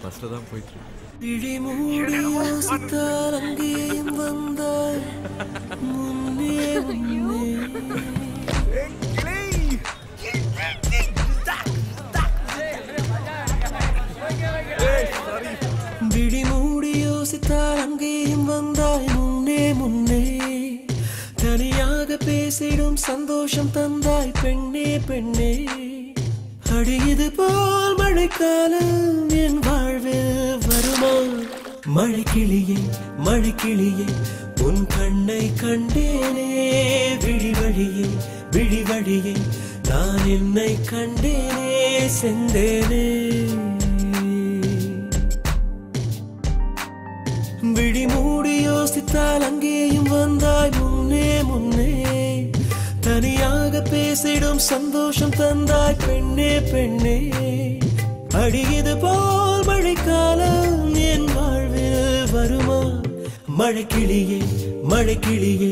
ஃபர்ஸ்ட்ல தான் போயிட்டு இருக்கு. இடிமூடி யோசித்தால் அங்கேயும் வந்தாய் முன்னே முன்னே. விழிமூடி யோசித்தால் அங்கேயும் வந்தாய் முன்னே முன்னே. தனியாக பேசிடும் சந்தோஷம் தந்தாய் பெண்ணே பெண்ணே. அடியது போல் மழைக்காலம் என் வாழ்வில் வருமா? மழைக்கிளியே மழைக்கிளியே உன் கண்ணை கண்டேனே. விழிவழியே விழிவழியே நான் என்னை கண்டேனே செந்தேனே. விழிமூடி யோசித்தால் அங்கேயும் வந்தாய் முன்னே முன்னே. தனியாக பேசிடும் சந்தோஷம் தந்தாய் பெண்ணே பெண்ணே. அடியது போல் மழைக்காலம் என் வாழ்வில் வருமா? மழைக்கிளியே மழைக்கிளியே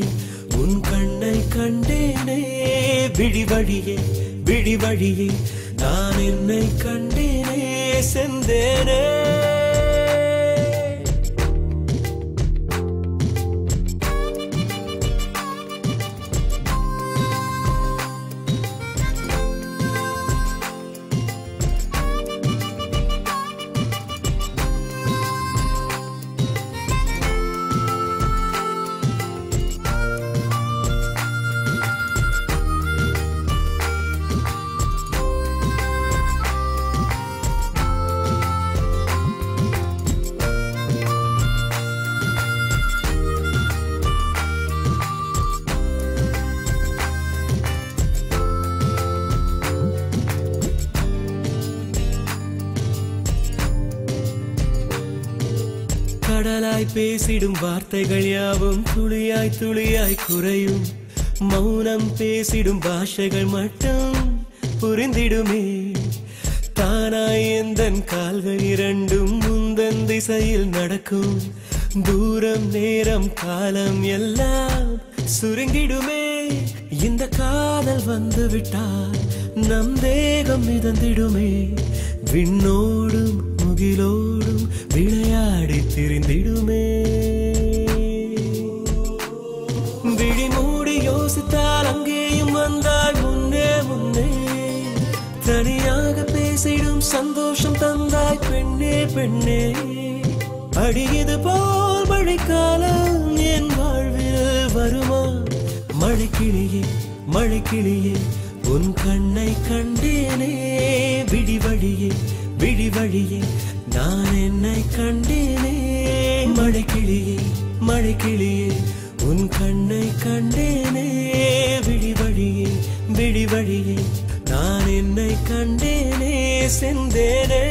உன் கண்ணை கண்டேனே. விழிவழியே விழிவழியே நான் என்னை கண்டேனே செந்தேனே. கடலாய் பேசிடும் வார்த்தைகள் யாவும் துளியாய் துளியாய் குறையும். மௌனம் பேசிடும் பாஷைகள் மட்டும் புரிந்திடுமே. தானாய் எந்தன் கால்கள் இரண்டும் முந்தன் திசையில் நடக்கும். தூரம் நேரம் காலம் எல்லாம் சுருங்கிடுமே. இந்த காதல் வந்து விட்டால் நம் தேகம் மிதந்திடுமே. விண்ணோடும் முகிலோடும் விளையாடி திரிந்திடுமே. விழிமூடி யோசித்தால் அங்கேயும் வந்தாய் முன்னே முன்னே. தனியாக பேசிடும் சந்தோஷம் தந்தாய் பெண்ணே பெண்ணே. அடியது போல் மழைக்காலம் என் வாழ்வில் வருமா? மழைக்கிளியே மழைக்கிளியே உன் கண்ணை கண்டேனே. விழிவழியே விழிவழியே நான் என்னை கண்டேனே. மழைக்கிளியே மழைக்கிளியே உன் கண்ணை கண்டேனே. விழிவழியே விழிவழியே நான் என்னை கண்டேனே செந்தேனே.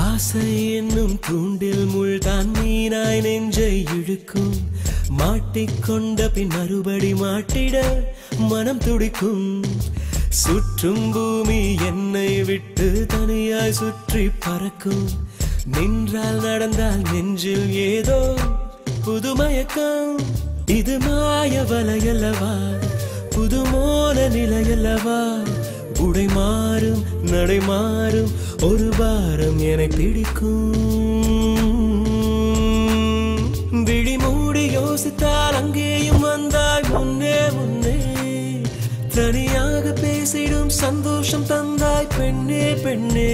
ஆசை என்னும் தூண்டில் முள்தான் மீனாய் நெஞ்சை இழுக்கும். மாட்டிக்கொண்ட பின் மறுபடி மாட்டிட மனம் துடிக்கும். சுற்றும் பூமி என்னை விட்டு தனியாய் சுற்றி பறக்கும். நின்றால் நடந்தால் நெஞ்சில் ஏதோ புதுமயக்கம். இது மாய வலையல்லவா? புதுமோன நிலையல்லவா? உடை மாறும் நடை மாறும் ஒரு பாரம் என்னை பிடிக்கும். விழிமூடி யோசித்தால் அங்கேயும் வந்தாய் முன்னே முன்னே. தனியாக பேசிடும் சந்தோஷம் தந்தாய் பெண்ணே பெண்ணே.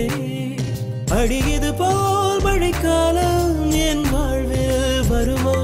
அடியது போல் மழைக்காலம் என் வாழ்வில் வருமா?